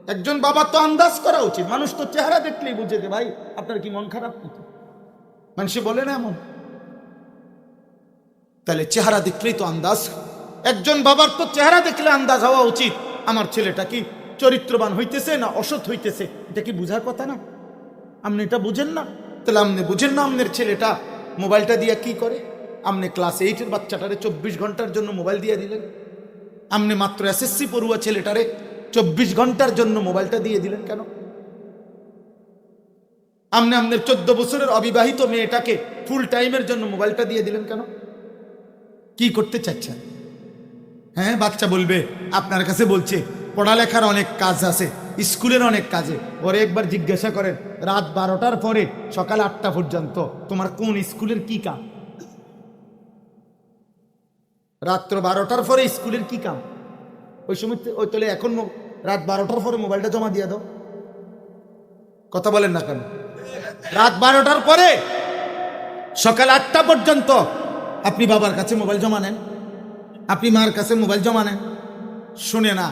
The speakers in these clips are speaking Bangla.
একজন বাবা তো আন্দাজ করা উচিত, মানুষ তো চেহারা দেখলেই বুঝে যে ভাই আপনার কি মন খারাপ নাকি, মানুষ বলে না এমন? তাহলে চেহারা দেখলেই তো আন্দাজ, একজন বাবার তো চেহারা দেখলে আন্দাজ হওয়া উচিত আমার ছেলেটা কি চরিত্রবান হইতেছে না অসৎ হইতেছে, এটা কি বুঝার কথা না? আপনি এটা বুঝেন না? তাহলে আপনি বুঝেন না আপনার ছেলেটা মোবাইলটা দিয়ে কি করে? আপনি ক্লাস 8-এর বাচ্চাটারে 24 ঘন্টার জন্য মোবাইল দিয়ে দিলেন, আপনি মাত্র এসএসসি পড়ুয়া ছেলেটারে 24 ঘন্টার জন্য মোবাইলটা দিয়ে দিলেন কেন? আপনি আপনার 14 বছরের অবিবাহিত মেয়েটাকে ফুল টাইমের জন্য মোবাইলটা দিয়ে দিলেন কেন? কি করতে চাচ্ছেন? হ্যাঁ, বাচ্চা বলবে আপনার কাছে বলছে পড়ালেখার অনেক কাজ আছে, স্কুলের অনেক কাজে। ওরে একবার জিজ্ঞাসা করেন রাত 12টার পরে সকাল 8টা পর্যন্ত তোমার কোন স্কুলের কি কাম? রাত্র 12টার পরে স্কুলের কি কাম? ওই সময় ওই তোলে এখন রাত 12টার পরে মোবাইলটা জমা দিয়ে দাও। কথা বলেন না কেন? রাত 12টার পরে সকাল 8টা পর্যন্ত আপনি বাবার কাছে মোবাইল জমা নেন, আপনি মার কাছে মোবাইল জমা নেন, শুনে না?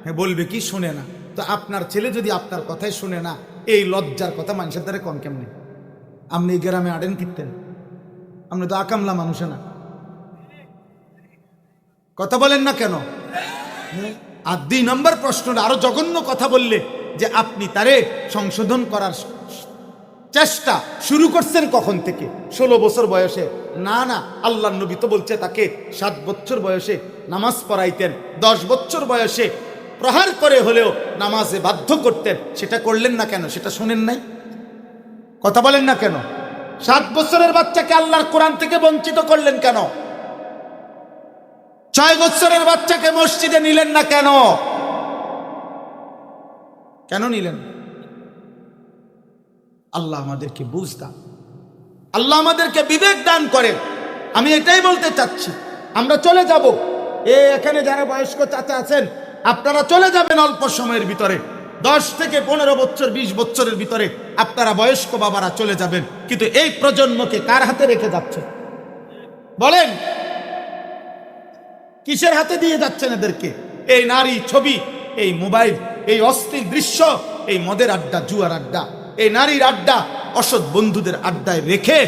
হ্যাঁ, বলবে কি শুনে না? তো আপনার ছেলে যদি আপনার কথাই শুনে না, এই লজ্জার কথা মানুষের দ্বারা কম কেমনি? আপনি এই গ্রামে আড়েন কিনতেন, আপনি তো আকামলা মানুষে না। কথা বলেন না কেন? আর 2 নম্বর প্রশ্নটা আরো জঘন্য কথা বললে যে আপনি তারে সংশোধন করার চেষ্টা শুরু করছেন কখন থেকে? 16 বছর বয়সে? না না, আল্লাহর নবী তো বলছে তাকে 7 বছর বয়সে নামাজ পড়াইতেন, 10 বছর বয়সে প্রহার করে হলেও নামাজে বাধ্য করতেন। সেটা করলেন না কেন? সেটা শোনেন নাই? কথা বলেন না কেন? 7 বছরের বাচ্চাকে আল্লাহর কোরআন থেকে বঞ্চিত করলেন কেন? 6 বছরের বাচ্চাকে মসজিদে নিলেন না কেন? কেন নিলেন? আল্লাহ আমাদেরকে বুঝ দান, আল্লাহ আমাদেরকে বিবেক দান করেন। আমি এটাই বলতে চাচ্ছি, আমরা চলে যাব, এখানে যারা বয়স্ক চাচা আছেন আপনারা চলে যাবেন অল্প সময়ের ভিতরে, 10 থেকে 15 বছর 20 বছরের ভিতরে আপনারা বয়স্ক বাবারা চলে যাবেন। কিন্তু এই প্রজন্মকে কার হাতে রেখে যাচ্ছেন বলেন? কিসের হাতে দিয়ে যাচ্ছেন এদেরকে? এই নারী ছবি, এই মোবাইল, এই অশ্লীল দৃশ্য, এই মদের আড্ডা, জুয়ার আড্ডা, এই নারীর আড্ডা, অসৎ বন্ধুদের আড্ডায় রেখে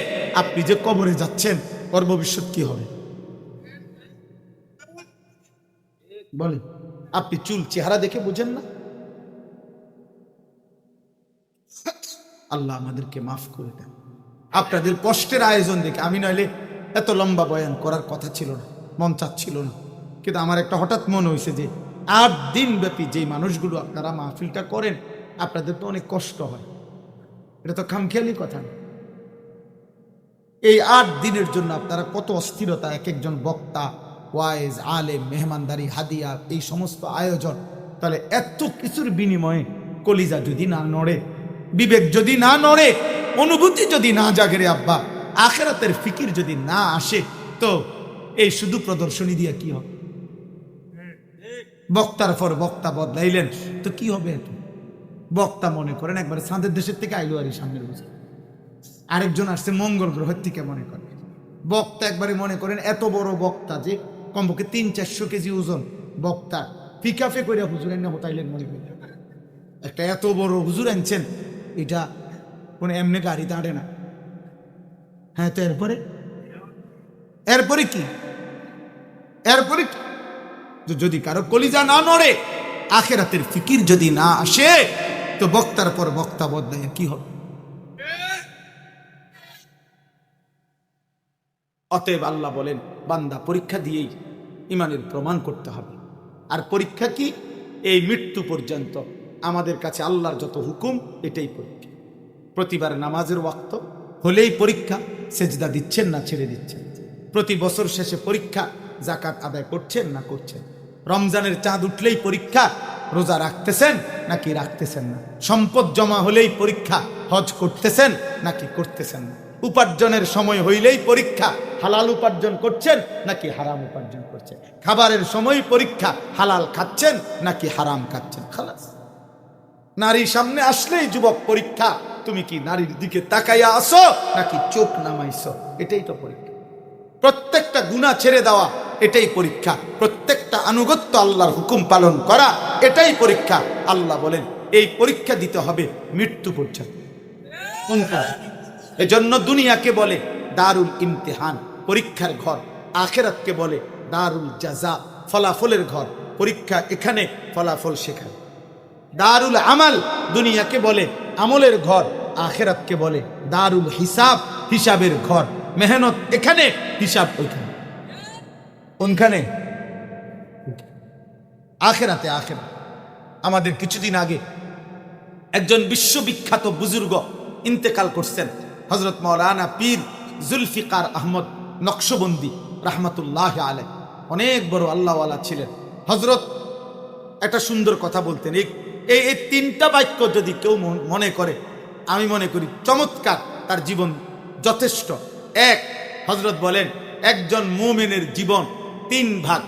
আপনি যে কবরে যাচ্ছেন, ওর ভবিষ্যৎ কি হবে বলেন? আপনি চুল চেহারা দেখে বুঝেন না? আল্লাহ আমাদেরকে মাফ করে দেন। আপনাদের কষ্টের আয়োজন দেখে আমি নইলে এত লম্বা বয়ান করার কথা ছিল না, মন চাচ্ছিল না, কিন্তু আমার একটা হঠাৎ মনে হয়েছে যে 8 দিন ব্যাপী যেই মানুষগুলো আপনারা মাহফিলটা করেন, আপনাদের তো অনেক কষ্ট হয়, এটা তো খামখেয়ালি কথা না। এই 8 দিনের জন্য আপনারা কত অস্থিরতা, এক একজন বক্তা, ওয়াইজ, আলেম, মেহমানদারি, হাদিয়া, এই সমস্ত আয়োজন। তাহলে এত কিছুর বিনিময়ে কলিজা যদি না নড়ে, বিবেক যদি না নড়ে, অনুভূতি যদি না জাগে রে আব্বা, আখিরাতের ফিকির যদি না আসে, তো এই শুধু প্রদর্শনী দিয়ে কি হবে? বক্তার পর বক্তা বদলাইলেন তো কি হবে? এত বক্তা মনে করেন একবারে চাঁদের দেশের থেকে আইলো, আর সামনের বুঝে আরেকজন আসছে মঙ্গল গ্রহের থেকে, মনে করেন বক্তা একবারে মনে করেন এত বড় বক্তা যে কমপক্ষে 300-400 কেজি ওজন বক্তা, ফিকাফে করে হুজুর এনে হতাইলেন মনে করেন। একটা এত বড় হুজুর আনছেন, এটা কোনো এমনি গাড়িতে আঁটে না। হ্যাঁ, তো এরপরে কি? এরপরে কি? যদি কারো কলিজা না নড়ে, আখিরাতের ফিকির যদি না আসে, তো বক্তার পর বক্তা বদলায় কি হবে? অতএব আল্লাহ বলেন, বান্দা পরীক্ষা দিয়েই ইমানের প্রমাণ করতে হবে। আর পরীক্ষা কি? এই মৃত্যু পর্যন্ত আমাদের কাছে আল্লাহর যত হুকুম, এটাই পরীক্ষা। প্রতিবার নামাজের ওয়াক্ত হলেই পরীক্ষা, সেজদা দিচ্ছেন না ছেড়ে দিচ্ছেন। প্রতি বছর শেষে পরীক্ষা, যাকাত আদায় করছেন না করছেন। রমজানের চাঁদ উঠলেই পরীক্ষা, রোজা রাখতেছেন নাকি রাখতেছেন না। সম্পদ জমা হলেই পরীক্ষা, হজ করতেছেন নাকি করতেছেন না। উপার্জনের সময় হইলেই পরীক্ষা, হালাল উপার্জন করছেন নাকি হারাম উপার্জন করছেন। খাবারের সময় পরীক্ষা, হালাল খাচ্ছেন নাকি হারাম খাচ্ছেন। খালাস। নারী সামনে আসলেই যুবক পরীক্ষা, তুমি কি নারীর দিকে তাকাইয়া আসো নাকি চোখ নামাইছো, এটাই তো পরীক্ষা। প্রত্যেকটা গুনাহ ছেড়ে দেওয়া, এটাই পরীক্ষা। প্রত্যেকটা প্রত্যেকটা আনুগত্য আল্লাহর হুকুম পালন করা, এটাই পরীক্ষা। আল্লাহ বলেন এই পরীক্ষা দিতে হবে মৃত্যু পর্যন্ত। এজন্য দুনিয়াকে বলে দারুল ইমতিহান, পরীক্ষার ঘর। আখিরাতকে বলে দারুল জাযা, ফলাফলের ঘর। পরীক্ষা এখানে, ফলাফল সেখানে। দারুল আমাল, দুনিয়াকে বলে আমলের ঘর। আখিরাতকে বলে দারুল হিসাব, হিসাবের ঘর। মেহনত এখানে, হিসাব ওইখানে। কোনখানে? আখিরাতে। আখিরাত। আমাদের কিছুদিন আগে একজন বিশ্ববিখ্যাত বুজুর্গ ইন্তেকাল করছেন, হযরত মাওলানা পীর জুলফিকার আহমদ নকশবন্দি রাহমাতুল্লাহ আলাইহি। অনেক বড় আল্লাহওয়ালা ছিলেন হযরত। একটা সুন্দর কথা বলতেন। এই তিনটা বাক্য যদি কেউ মনে করে, আমি মনে করি চমৎকার, তার জীবন যথেষ্ট। এক, হযরত বলেন একজন মুমিনের জীবন 3 ভাগ।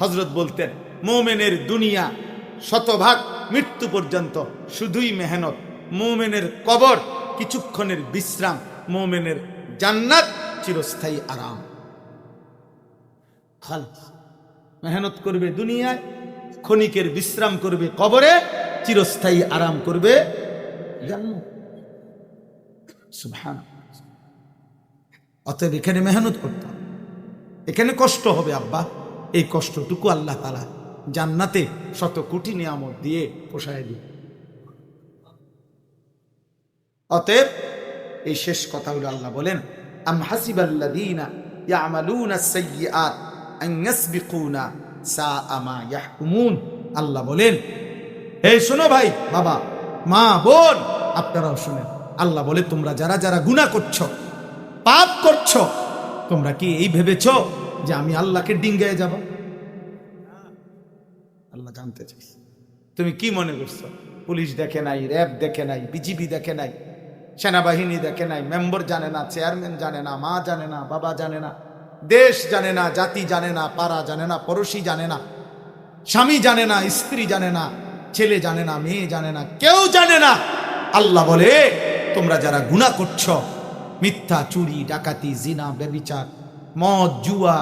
হযরত বলতেন মুমিনের দুনিয়া 100 ভাগ, মৃত্যু পর্যন্ত শুধুই মেহনত। মুমিনের কবর কিছুক্ষণের বিশ্রাম, মুমিনের জান্নাত চিরস্থায়ী আরাম। খালিস মেহনত করবে দুনিয়ায়, ক্ষণিকের বিশ্রাম করবে কবরে, চিরস্থায়ী আরাম করবে জান্নাত। সুবহানাল্লাহ। অতএব এখানে মেহনত করতে হবে, এখানে কষ্ট হবে আব্বা। এই কষ্টটুকু আল্লাহ তাআলা জান্নাতে 100 কোটি নিয়ামত দিয়ে পোষায় দিবে। অতএব এই শেষ কথাগুলো আল্লাহ বলেন, আম হাসিবাল্লাযীনা ইয়ামালুনা আস-সাইয়্যাত আন ইয়াসবিকুনা সাআ মা ইয়াহকুমুন। আল্লাহ বলেন, এই শোনো ভাই, বাবা, মা, বোন, আপনারাও শুনেন। আল্লাহ বলে তোমরা যারা যারা গুনাহ করছো, পাপ করছো, তোমরা কি এই ভেবেছো যে আমি আল্লাহকে ডিঙ্গায় যাব? আল্লাহ জানতে চাইছে তুমি কি মনে করছো? পুলিশ দেখে নাই, র্যাব দেখে নাই, বিজিবি দেখে নাই, সেনাবাহিনী দেখে নাই, মেম্বার জানে না, চেয়ারম্যান জানে না, মা জানে না, বাবা জানে না, দেশ জানে না, জাতি জানে না, পাড়া জানে না, পড়োশি জানে না, স্বামী জানে না, স্ত্রী জানে না, ছেলে জানে না, মেয়ে জানে না, কেউ জানে না। আল্লাহ বলে তোমরা যারা গুনাহ করছো, মিথ্যা, চুরি, ডাকাতি, জিনা, ব্যভিচার, মদ, জুয়া,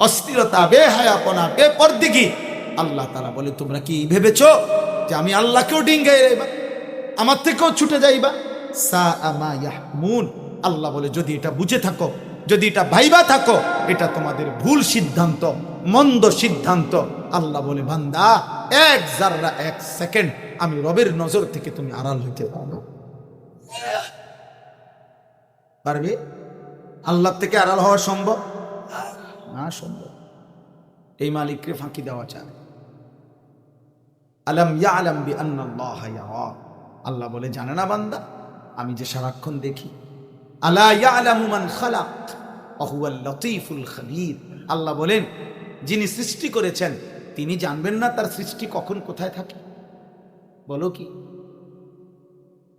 অস্থিরতা, বেহায়াপনা, বেপরদিগি, আল্লাহ তাআলা বলে তোমরা কি ভেবেছো যে আমি আল্লাহকেও ডিঙ্গাই যাইবা, আমার থেকেও ছুটে যাইবা? সাআ মা ইয়াহকুমুন। আল্লাহ বলে যদি এটা বুঝে থাকো, যদি এটা ভাইবা থাকো, এটা তোমাদের ভুল সিদ্ধান্ত, মন্দ সিদ্ধান্ত। আল্লাহ বলে বান্দা, 1 জাররা 1 সেকেন্ড আমি রবের নজর থেকে তুমি আড়াল হইতে পারো? পারবে? আল্লাহ থেকে আড়াল হওয়া সম্ভব না? সম্ভব। এই মালিককে ফাঁকি দেওয়া চায়। আলাম ইয়ালাম বিআন্নাল্লাহা ইয়ারা। আল্লাহ বলে জানে না বান্দা, আমি যে সারাক্ষণ দেখি। আলা ইয়ালামু মান খালাক ওয়া হুয়াল লতীফুল খাবীর। আল্লাহ বলেন যিনি সৃষ্টি করেছেন তিনি জানবেন না তার সৃষ্টি কখন কোথায় থাকে? বলো কি,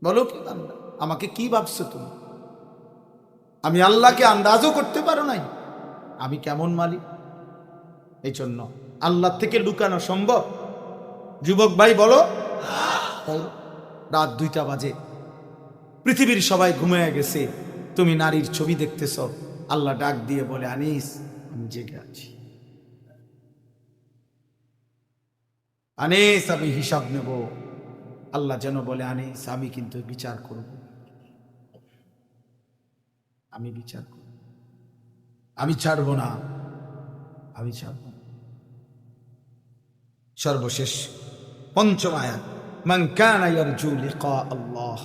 বলো কি বান্দা, আমাকে কি ভাবছো তুমি? আমি আল্লাহকে আন্দাজও করতে পারো নাই আমি কেমন মালিক। এই জন্য আল্লাহ থেকে লুকানো সম্ভব? যুবক ভাই বলো। রাত 2টা বাজে, পৃথিবীর সবাই ঘুমিয়ে গেছে, তুমি নারীর ছবি দেখতেছ। আল্লাহ ডাক দিয়ে বলে আনিস আমি জেগে আছি, আনিস আমি হিসাব নেব। আল্লাহ যেন বলে আনিস আমি কিন্তু বিচার করব, আমি বিচার করব, আমি ছাড়বো না, আমি ছাড়ব না। সর্বশেষ 5ম আয়াত, মান কানা ইয়ারজু লিকা আল্লাহ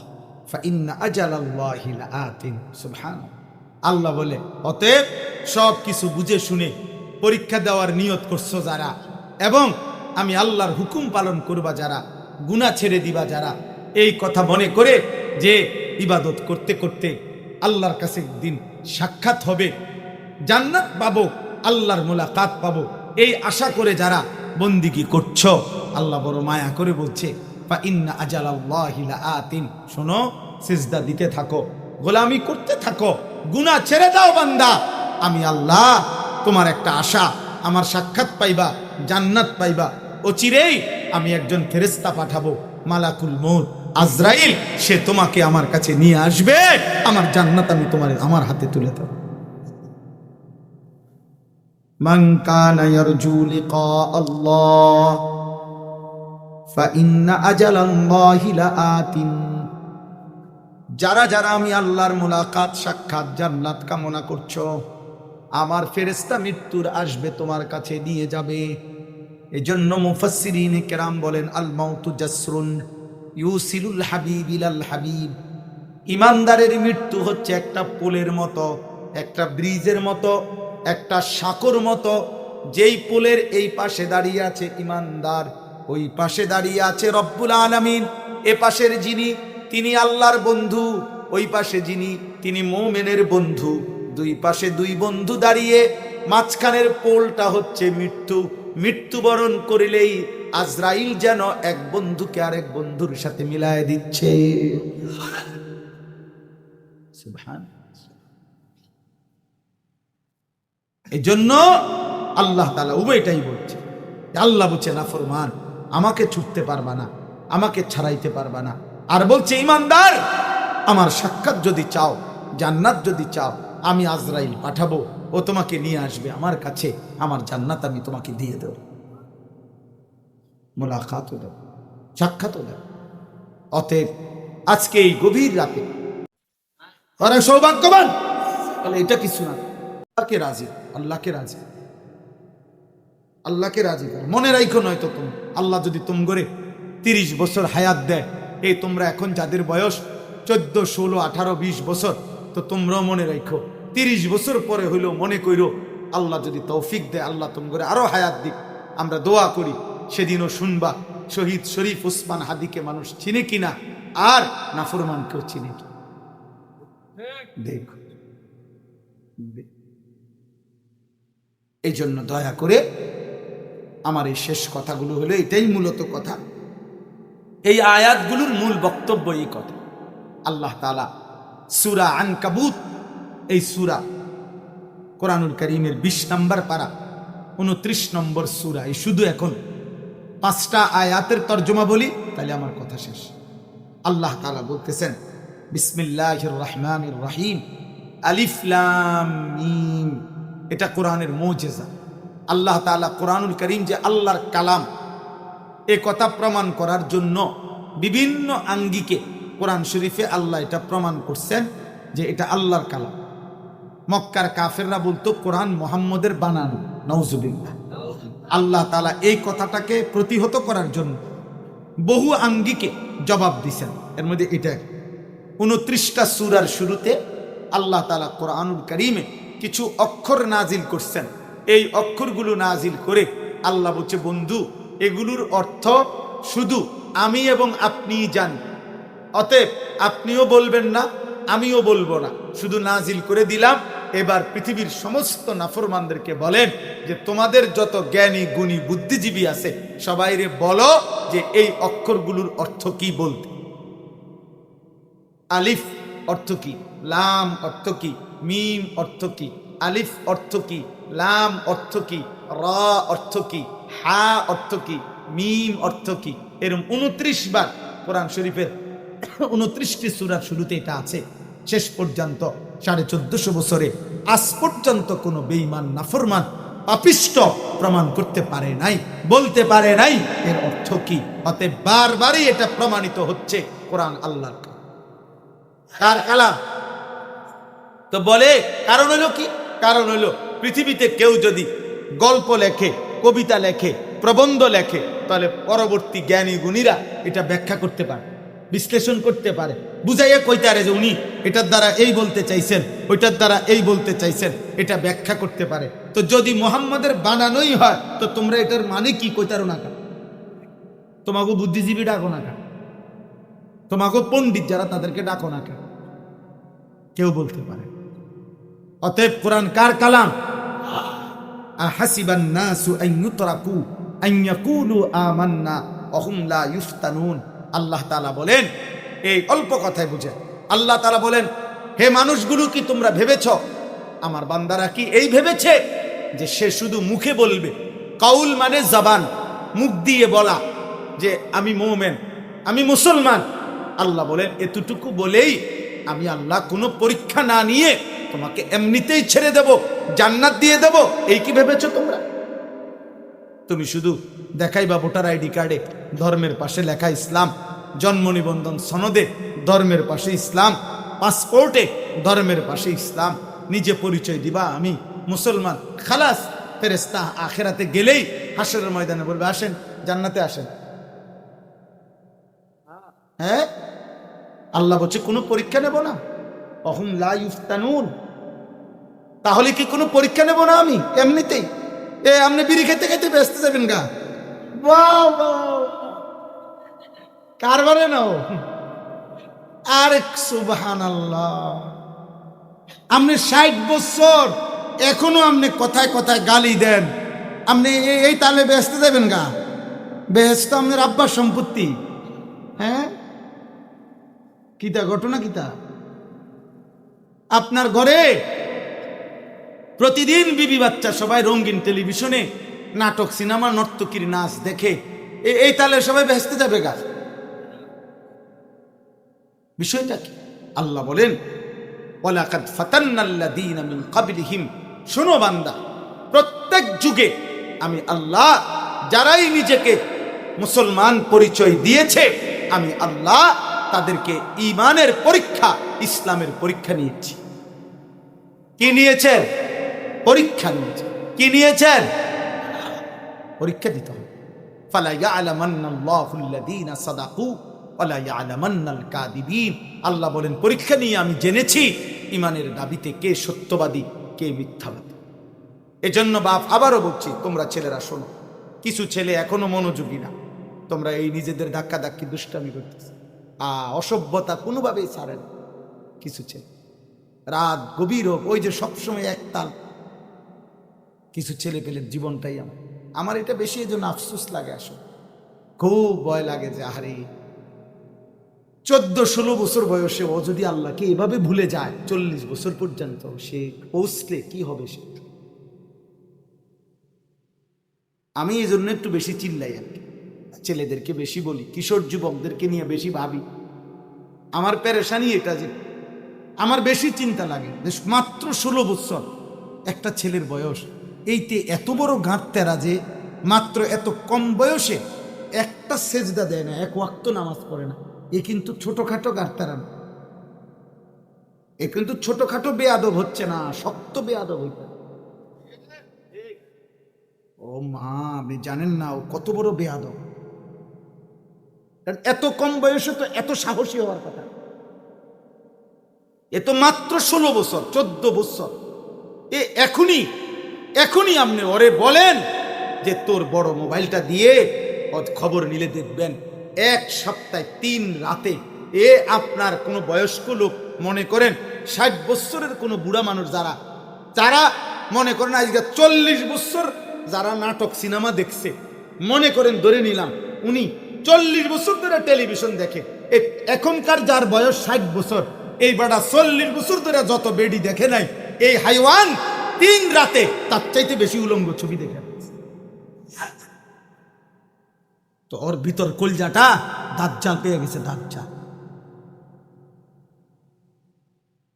ফাইন্না আজালাল্লাহি লাআতিন। সুবহানাল্লাহ। আল্লাহ বলে অতএব সব কিছু বুঝে শুনে পরীক্ষা দেওয়ার নিয়ত করছো যারা, এবং আমি আল্লাহর হুকুম পালন করবা যারা, গুনাহ ছেড়ে দিবা যারা, এই কথা মনে করে যে ইবাদত করতে করতে আল্লাহর কাছে একদিন সাক্ষাৎ হবে, জান্নাত পাবো, আল্লাহর মুলাকাত পাবো, এই আশা করে যারা বন্দিগি করছো, আল্লাহ বড় মায়া করে বলছে ফাইন্না আজালাল্লাহি লাআতিন। শোনো, সিজদা দিতে থাকো, গোলামি করতে থাকো, গুনাহ ছেড়ে দাও বান্দা। আমি আল্লাহ তোমার একটা আশা, আমার সাক্ষাৎ পাইবা, জান্নাত পাইবা। অচিরেই আমি একজন ফেরেশতা পাঠাবো, মালাকুল মউত আজরাইল, সে তোমাকে আমার কাছে নিয়ে আসবে, আমার জান্নাত আমি তোমার আমার হাতে তুলে দেব। মান কানা ইয়ারজু লিকা আল্লাহ ফাইন্না আজালাল্লাহি লাআতিন। যারা যারা আমি আল্লাহর মুলাকাত, সাক্ষাৎ, জান্নাত কামনা করছো, আমার ফেরেশতা মৃত্যুর আসবে, তোমার কাছে নিয়ে যাবে। এজন্য মুফাসসিরিনে কেরাম বলেন, আল মাউতু জাসরুন ইউসিলুল হাবিব ইলাল হাবিব। ইমানদারের মৃত্যু হচ্ছে একটা পোলের মতো, একটা ব্রিজের মতো, একটা সাঁকোর মতো। যেই পোলের এই পাশে দাঁড়িয়ে আছে ইমানদার, ওই পাশে দাঁড়িয়ে আছে রব্বুল আলামিন। এ পাশের যিনি, তিনি আল্লাহর বন্ধু, ওই পাশে যিনি, তিনি মুমিনের বন্ধু। দুই পাশে দুই বন্ধু দাঁড়িয়ে, মাঝখানের পোলটা হচ্ছে মৃত্যু। মৃত্যুবরণ করিলেই আজরাইল যেন এক বন্ধুকে আরেক বন্ধুর সাথে মিলায় দিচ্ছে। এই জন্য আল্লাহ তাআলা উভয়টাই বলছে। আল্লাহ বলছে নাফরমান, আমাকে ছুটতে পারবা না, আমাকে ছাড়াইতে পারবা না। আর বলছে ইমানদার, আমার সাক্ষাৎ যদি চাও, জান্নাত যদি চাও, আমি আজরাইল পাঠাবো, ও তোমাকে নিয়ে আসবে আমার কাছে, আমার জান্নাত আমি তোমাকে দিয়ে দেব, মুলাকাতও দেব, সাক্ষাৎও দেব। অতএব আজকে এই গভীর রাতে ওরা সৌভাগ্যবান, বলে এটা কিছু না, আল্লাহকে রাজি, আল্লাহকে রাজি, আল্লাহকে রাজি করো। মনে রাখো, নয়তো তুমি, আল্লাহ যদি তুম করে 30 বছর হায়াত দেয়, এই তোমরা এখন যাদের বয়স 14, 16, 18, 20 বছর, তো তোমরাও মনে রাখো 30 বছর পরে হইলেও মনে কইরো, আল্লাহ যদি তৌফিক দেয়, আল্লাহ তুম করে আরো হায়াত দিক। আমরা দোয়া করি, সেদিনও শুনবা শহীদ শরীফ ওসমান হাদিকে মানুষ চিনে কিনা, আর নাফরমানকেও চিনে কি। দেখো, এই জন্য দয়া করে আমার এই শেষ কথাগুলো হলো, এটাই মূলত কথা। এই আয়াতগুলোর মূল বক্তব্য এই কথা। আল্লাহ তাআলা সূরা আনকাবুত, এই সূরা কোরআনুল কারীমের 20 নম্বর পারা, 29 নম্বর সূরা, এই শুধু এখন 5টা আয়াতের তর্জমা বলি, তাহলে আমার কথা শেষ। আল্লাহ তাআলা বলতেছেন, বিসমিল্লাহির রহমানির রহিম, আলিফ লাম মিম। এটা কোরআনের মুজিজা। আল্লাহ তাআলা কোরআনুল কারীম যে আল্লাহর কালাম, এ কথা প্রমাণ করার জন্য বিভিন্ন আঙ্গিকে কোরআন শরীফে আল্লাহ এটা প্রমাণ করছেন যে এটা আল্লাহর কালাম। মক্কার কাফেররা বলতো কোরআন মুহাম্মদের বানানো, নাউজুবিল্লাহ। আল্লাহ তাআলা এই কথাটাকে প্রতিহত করার জন্য বহু আঙ্গিকে জবাব দিছেন। এর মধ্যে এটা 29টা সূরার শুরুতে আল্লাহ তাআলা কোরআনুল কারীমে কিছু অক্ষর নাজিল করছেন। এই অক্ষরগুলো নাজিল করে আল্লাহ বলছে, বন্ধু, এগুলোর অর্থ শুধু আমি এবং আপনিই জানি। অতএব আপনিও বলবেন না, আমিও বলবো না, শুধু নাজিল করে দিলাম। এবার পৃথিবীর সমস্ত নাফরমানদেরকে বলেন যে তোমাদের যত জ্ঞানী গুণী বুদ্ধিজীবী আছে, সবাইরে বলো যে এই অক্ষরগুলোর অর্থ কি বলতে। আলিফ অর্থ কি, লাম অর্থ কি, মিম অর্থ কি, আলিফ অর্থ কি, লাম অর্থ কি, রা অর্থ কি, হা অর্থ কি, মিম অর্থ কি। এরকম 29 বার কোরআন শরীফের 29টি সূরার শুরুতে এটা আছে। শেষ পর্যন্ত 1450 বছরে আজ পর্যন্ত কোনো বেঈমান, নাফরমান, পাপিষ্ট প্রমাণ করতে পারে নাই, বলতে পারে নাই এর অর্থ কি। অতএব বারবারই এটা প্রমাণিত হচ্ছে কোরআন আল্লাহর কার কালাম। তো বলে কারণ হলো কি? কারণ হলো পৃথিবীতে কেউ যদি গল্প লেখে, কবিতা লেখে, প্রবন্ধ লেখে, তাহলে পরবর্তী জ্ঞানী গুণীরা এটা ব্যাখ্যা করতে পারে, বিশ্লেষণ করতে পারে, বুঝাইয়া কইতে পারে যে উনি এটার দ্বারা এই বলতে চাইছেন, ওইটার দ্বারা এই বলতে চাইছেন, এটা ব্যাখ্যা করতে পারে। তো যদি মুহাম্মাদের বানানোই হয়, তো তোমরা এটার মানে কি কইতারো না কেন? তোমাকে বুদ্ধিজীবী ডাকো না কেন? তোমাকে পণ্ডিত যারা, তাদেরকে ডাকো না কেন? কেউ বলতে পারে। অতএব কোরআন কার কালাম? আহাসিবান নাসু আন ইউতরাকু আন ইয়াকুলু আমান্না ওয়া হুম লা ইফতানুন। আল্লাহ তাআলা বলেন, এই অল্প কথায় বুঝে আল্লাহ তাআলা বলেন, হে মানুষগুলো, কি তোমরা ভেবেছ, আমার বান্দারা কি এই ভেবেছে যে সে শুধু মুখে বলবে? কাউল মানে জবান, মুখ দিয়ে বলা যে আমি মুমিন, আমি মুসলমান। আল্লাহ বলেন, এতটুকু বলেই আমি আল্লাহ কোনো পরীক্ষা না নিয়ে তোমাকে এমনিতেই ছেড়ে দেব, জান্নাত দিয়ে দেব, এই কি ভেবেছো তোমরা? তুমি শুধু দেখাইবা ভোটার আইডি কার্ডে ধর্মের পাশে লেখা ইসলাম, জন্ম নিবন্ধন সনদে ধর্মের পাশে ইসলাম, পাসপোর্টে ধর্মের পাশে ইসলাম, নিজে পরিচয় দিবা আমি মুসলমান, খালাস। ফেরেশতা আখিরাতে গেলেই হাসরের ময়দানে বলবে আসেন জান্নাতে আসেন। হ্যাঁ, আল্লাহ বলছে কোনো পরীক্ষা নেব না। অহুম লা ইফতানুন, তাহলে কি কোনো পরীক্ষা নেব না আমি এমনিতেই? আপনি বিড়ি খেতে খেতে ব্যস্ত যাবেন গা, কারবারে নাও। আর সুবহানাল্লাহ, আপনি 60 বছর এখনো আপনি কথায় কথায় গালি দেন, আপনি এই তালে ব্যস্ত যাবেন গা? ব্যস্ত আপনার আব্বার সম্পত্তি। হ্যাঁ, কিতা ঘটনা কিতা? আপনার ঘরে প্রতিদিন বিবি বাচ্চা সবাই রঙিন টেলিভিশনে নাটক, সিনেমা, নর্তকীর নাচ দেখে, এই তালে সবাই ব্যস্ত যাবে গা? বিষয়টা কি? আল্লাহ বলেন ওয়ালাকাদ ফাতান্নাল্লাযীনা মিন ক্বাবলিহিম, শোনো বান্দা, প্রত্যেক যুগে আমি আল্লাহ যারাই নিজেকে মুসলমান পরিচয় দিয়েছে, আমি আল্লাহ তাদেরকে ঈমানের পরীক্ষা, ইসলামের পরীক্ষা নিয়েছি। কি নিয়েছেন? পরীক্ষা নিয়েছেন। কি নিয়েছেন? পরীক্ষা দিতে হবে। ফালা ইয়ালামান্নাল্লাহুল্লাযীনা সাদাকু ওয়ালা ইয়ালামান্নাল কাযিবিন। আল্লাহ বলেন পরীক্ষা নিয়ে আমি জেনেছি ঈমানের দাবিতে কে সত্যবাদী, কে মিথ্যাবাদী। এজন্য বাপ আবারও বলছি, তোমরা ছেলেরা শোনো, কিছু ছেলে এখনো মনোযোগী না, তোমরা এই নিজেদের ধাক্কা ধাক্কি দুষ্টামি করতেছে, অসভ্যতা কোনোভাবেই ছাড়ে না। কিছু ছেলে রাত গভীর হোক, ওই যে সবসময় একতাল, কিছু ছেলে পেলের জীবনটাই আমার এটা বেশি, এই জন্য আফসোস লাগে, আসলে খুব ভয় লাগে যে আরে 14-16 বছর বয়সে ও যদি আল্লাহকে এভাবে ভুলে যায়, 40 বছর পর্যন্ত সে পৌঁছলে কি হবে সে। আমি এই জন্য একটু বেশি চিল্লাই আর কি, ছেলেদেরকে বেশি বলি, কিশোর যুবকদেরকে নিয়ে বেশি ভাবি। আমার পেরেশানি এটা যে আমার বেশি চিন্তা লাগে যে মাত্র 16 বছর একটা ছেলের বয়স, এইতে এত বড় গাঁট তেরা যে মাত্র এত কম বয়সে একটা সেজদা দেয় না, এক ওয়াক্ত নামাজ পড়ে না। এ কিন্তু ছোটখাটো গাঁট তেরা না, এ কিন্তু ছোটখাটো বেয়াদব হচ্ছে না, শক্ত বেয়াদব হইতে। ও মা, আপনি জানেন না ও কত বড় বেয়াদব। এত কম বয়সে তো এত সাহসী হওয়ার কথা। এ তো মাত্র 16 বছর, 14 বছর। এখনই আপনি ওরে বলেন যে তোর বড় মোবাইলটা দিয়ে ওর খবর নিলে দেখবেন 1 সপ্তাহে 3 রাতে আপনার কোনো বয়স্ক লোক, মনে করেন 60 বছরের কোনো বুড়া মানুষ, যারা মনে করেন আজকে 40 বছর যারা নাটক সিনেমা দেখছে, মনে করেন ধরে নিলাম উনি 40 বছর ধরে টেলিভিশন দেখে, এখনকার যার বয়স 60 বছর, এই বাড়া 40 বছর ধরে যত বেডি দেখে নাই, এই হাইওয়ান 3 রাতে তার চাইতে বেশি উলঙ্গ ছবি দেখে। তো ওর ভিতর কলজাটা দাজ্জাল পেয়ে গেছে, দাজ্জাল।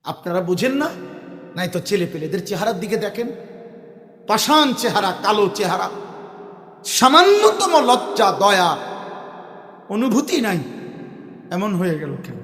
আপনারা বুঝেন না? নাই তো ছেলে পেলেদের চেহারার দিকে দেখেন, পাষাণ চেহারা, কালো চেহারা, সামান্যতম লজ্জা, দয়া, অনুভূতি নাই, এমন হয়ে গেল কেন?